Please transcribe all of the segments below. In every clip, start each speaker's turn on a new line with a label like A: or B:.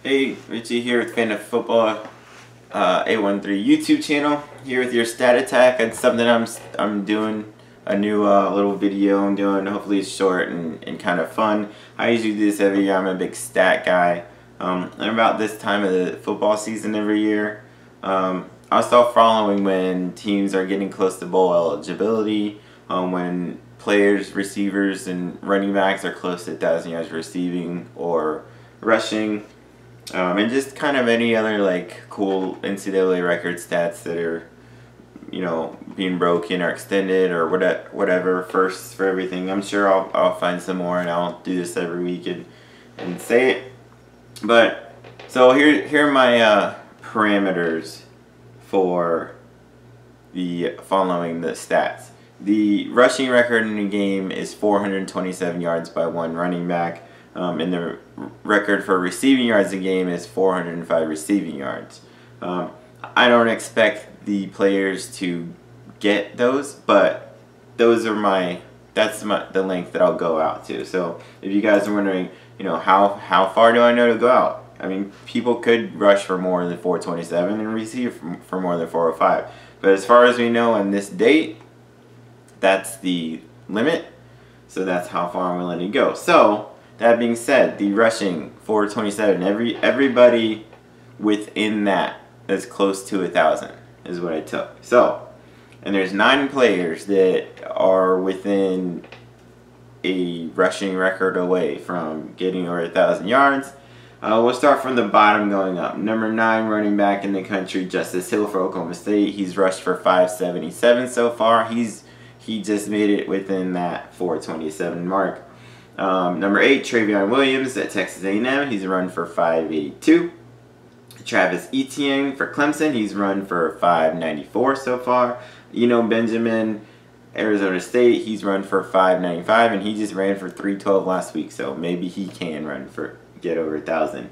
A: Hey, Richie here with Fan of Football 813 YouTube channel. Here with your stat attack. It's something I'm doing a new little video I'm doing. Hopefully it's short and kind of fun. I usually do this every year. I'm a big stat guy. And about this time of the football season every year, I'll start following when teams are getting close to bowl eligibility, when players, receivers, and running backs are close to 1,000 yards receiving or rushing. And just kind of any other like cool NCAA record stats that are, being broken or extended or whatever. First for everything. I'm sure I'll find some more, and I'll do this every week and say it. But so here are my parameters for the following the stats. The rushing record in the game is 427 yards by one running back. And the record for receiving yards in the game is 405 receiving yards. I don't expect the players to get those, but those are the length that I'll go out to. So if you guys are wondering, how far do I know to go out? I mean, people could rush for more than 427 and receive for more than 405. But as far as we know on this date, that's the limit. So that's how far I'm willing to go. So that being said, the rushing 427, everybody within that's close to 1,000 is what I took. So, and there's 9 players that are within a rushing record away from getting over 1,000 yards. We'll start from the bottom going up. Number 9 running back in the country, Justice Hill for Oklahoma State. He's rushed for 577 so far. He just made it within that 427 mark. Number 8, Travion Williams at Texas A&M. He's run for 582. Travis Etienne for Clemson. He's run for 594 so far. Benjamin, Arizona State. He's run for 595, and he just ran for 312 last week. So maybe he can get over 1,000.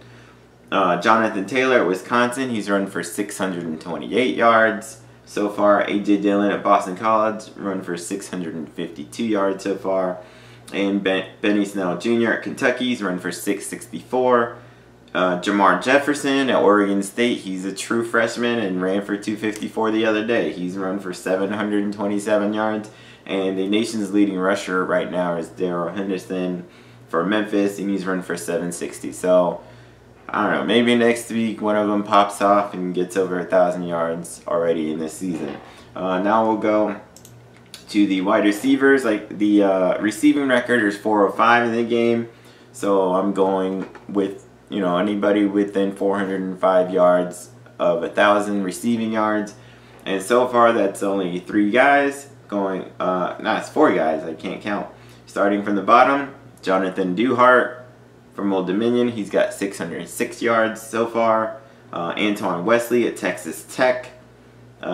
A: Jonathan Taylor at Wisconsin. He's run for 628 yards so far. A.J. Dillon at Boston College. Run for 652 yards so far. And Benny Snell Jr. at Kentucky, he's run for 664. Jamar Jefferson at Oregon State, he's a true freshman and ran for 254 the other day. He's run for 727 yards. And the nation's leading rusher right now is Darrell Henderson for Memphis, and he's run for 760. So, I don't know, maybe next week one of them pops off and gets over 1,000 yards already in this season. Now we'll go to the wide receivers. Like the receiving record is 405 in the game, so I'm going with anybody within 405 yards of 1,000 receiving yards, and so far that's only 3 guys going. It's 4 guys. I can't count. Starting from the bottom, Jonathan Duhart from Old Dominion. He's got 606 yards so far. Antoine Wesley at Texas Tech.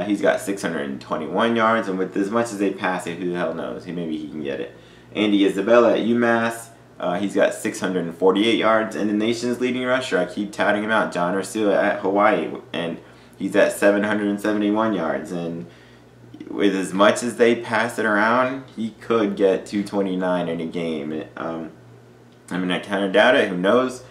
A: He's got 621 yards, and with as much as they pass it, who the hell knows? Maybe he can get it. Andy Isabella at UMass. He's got 648 yards, and the nation's leading rusher, I keep touting him out, John Ursula at Hawaii, and he's at 771 yards. And with as much as they pass it around, he could get 229 in a game. I mean, I kind of doubt it. Who knows?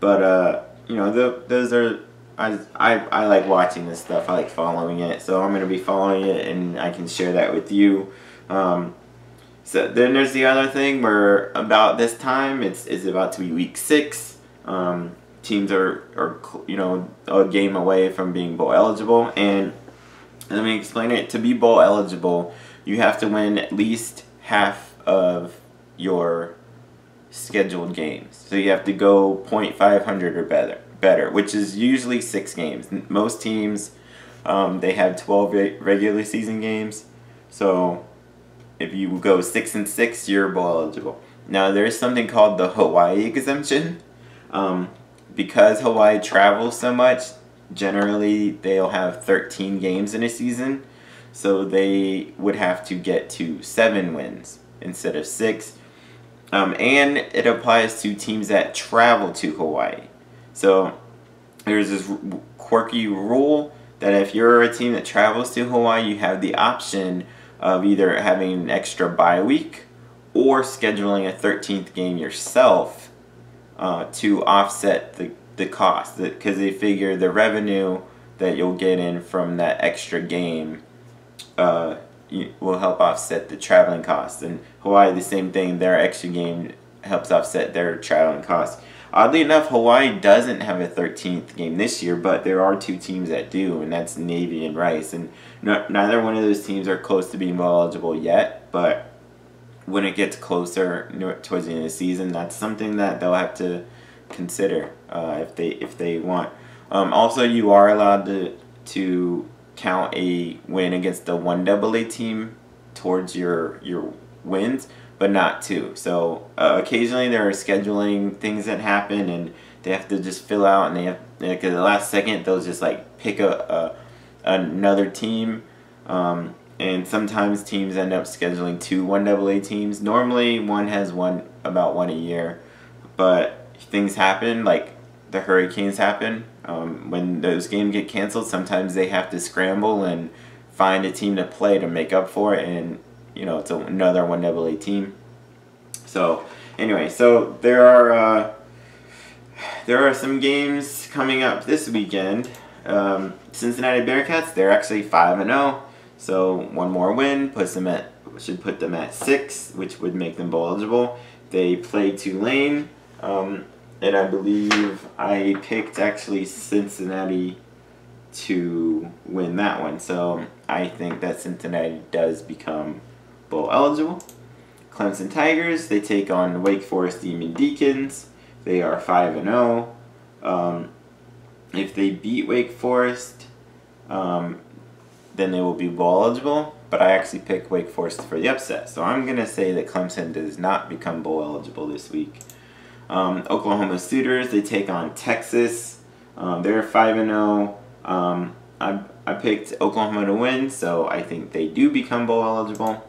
A: But those are. I like watching this stuff. I like following it, so I'm going to be following it, and I can share that with you. So then there's the other thing where about this time it's about to be week 6. Teams are a game away from being bowl eligible, and let me explain it. To be bowl eligible, you have to win at least half of your scheduled games. So you have to go .500 or better, which is usually 6 games. Most teams, they have 12 regular season games. So if you go 6-6, you're bowl eligible. Now there is something called the Hawaii exemption. Because Hawaii travels so much, generally they'll have 13 games in a season. So they would have to get to 7 wins instead of 6. And it applies to teams that travel to Hawaii. So there's this quirky rule that if you're a team that travels to Hawaii, you have the option of either having an extra bye week or scheduling a 13th game yourself to offset the the cost, because they figure the revenue that you'll get in from that extra game will help offset the traveling costs. And Hawaii, the same thing, their extra game helps offset their traveling costs. Oddly enough, Hawaii doesn't have a 13th game this year, but there are 2 teams that do, and that's Navy and Rice. And neither one of those teams are close to being bowl eligible yet, but when it gets closer towards the end of the season, that's something that they'll have to consider if they want. Also, you are allowed to count a win against the 1AA team towards your wins, but not 2. So occasionally there are scheduling things that happen, and they have to just fill out, and they have, like, at the last second they'll just like pick another team, and sometimes teams end up scheduling 2 1AA teams. Normally one has about one a year, but things happen, like the hurricanes happen. When those games get canceled, sometimes they have to scramble and find a team to play to make up for it, and it's another 1AA team. So anyway, so there are some games coming up this weekend. Cincinnati Bearcats, they're actually 5-0, so one more win should put them at 6, which would make them bowl eligible. They play Tulane, and I believe I picked actually Cincinnati to win that one, so I think that Cincinnati does become bowl eligible. Clemson Tigers, they take on Wake Forest Demon Deacons. They are 5-0. If they beat Wake Forest, then they will be bowl eligible, but I actually picked Wake Forest for the upset, so I'm going to say that Clemson does not become bowl eligible this week. Oklahoma Sooners, they take on Texas. They're 5-0. I picked Oklahoma to win, so I think they do become bowl eligible.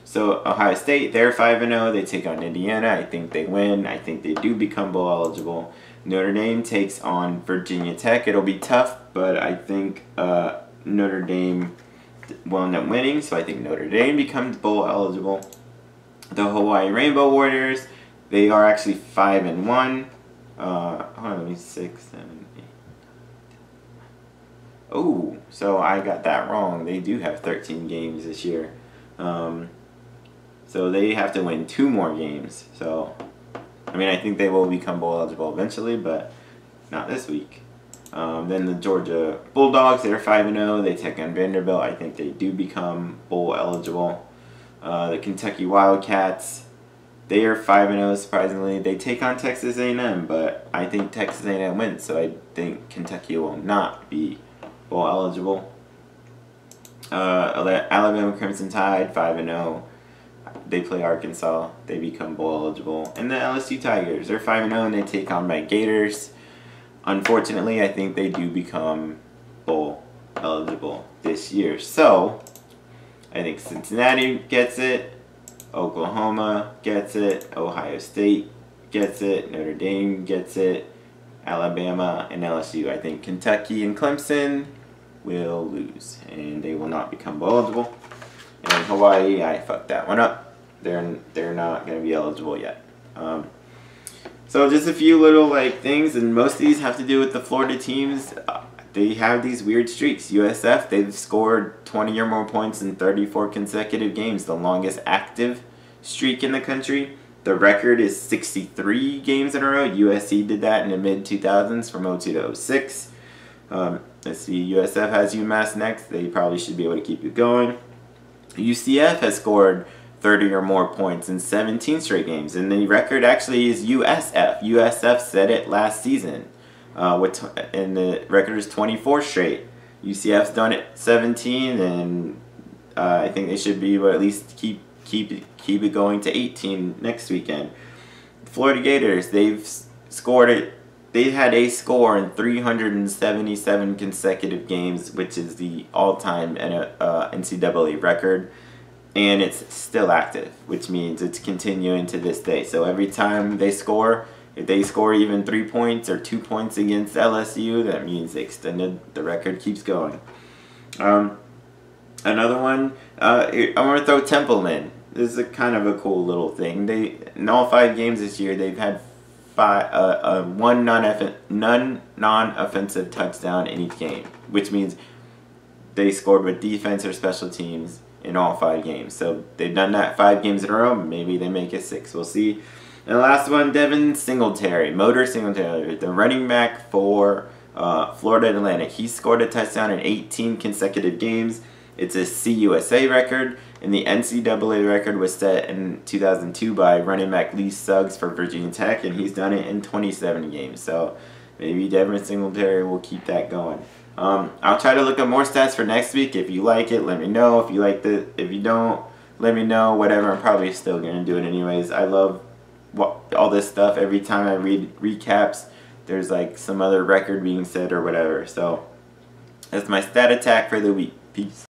A: So Ohio State, they're 5-0. They take on Indiana. I think they win. I think they do become bowl eligible. Notre Dame takes on Virginia Tech. It'll be tough, but I think Notre Dame will end up winning, so I think Notre Dame becomes bowl eligible. The Hawaii Rainbow Warriors, they are actually 5-1. Hold on, let me 6, 7, 8. Oh, so I got that wrong. They do have 13 games this year. So they have to win 2 more games. So, I mean, I think they will become bowl eligible eventually, but not this week. Then the Georgia Bulldogs, they're 5-0. They take on Vanderbilt. I think they do become bowl eligible. The Kentucky Wildcats, they are 5-0, surprisingly. They take on Texas A&M, but I think Texas A&M wins, so I think Kentucky will not be bowl eligible. Alabama Crimson Tide, 5-0. They play Arkansas. They become bowl eligible. And the LSU Tigers, they're 5-0, and they take on my Gators. Unfortunately, I think they do become bowl eligible this year. So, I think Cincinnati gets it. Oklahoma gets it. Ohio State gets it. Notre Dame gets it. Alabama and LSU. I think Kentucky and Clemson will lose, and they will not become bowl eligible. And Hawaii, I fucked that one up. They're not going to be eligible yet. So just a few little things, and most of these have to do with the Florida teams. They have these weird streaks. USF, they've scored 20 or more points in 34 consecutive games, the longest active streak in the country. The record is 63 games in a row. USC did that in the mid-2000s from 02 to 06. Let's see, USF has UMass next. They probably should be able to keep it going. UCF has scored 30 or more points in 17 straight games, and the record actually is USF. USF set it last season, and the record is 24 straight. UCF's done it 17, and I think they should be able to at least keep it going to 18 next weekend. Florida Gators, they've had a score in 377 consecutive games, which is the all-time NCAA record, and it's still active, which means it's continuing to this day. So every time they score, if they score even 3 points or 2 points against LSU, that means they extended the record, keeps going. Another one, I'm going to throw Temple in. This is kind of a cool little thing. In all 5 games this year, they've had one non-offensive touchdown in each game, which means they scored with defense or special teams in all 5 games. So they've done that 5 games in a row. Maybe they make it 6. We'll see. And the last one, Devin Singletary, the running back for Florida Atlantic. He scored a touchdown in 18 consecutive games. It's a CUSA record, and the NCAA record was set in 2002 by running back Lee Suggs for Virginia Tech, and he's done it in 27 games. So maybe Devin Singletary will keep that going. I'll try to look up more stats for next week. If you like it, let me know. If you don't, let me know. Whatever, I'm probably still gonna do it anyways. I love all this stuff. Every time I read recaps, there's like some other record being set or whatever. So that's my stat attack for the week. Peace.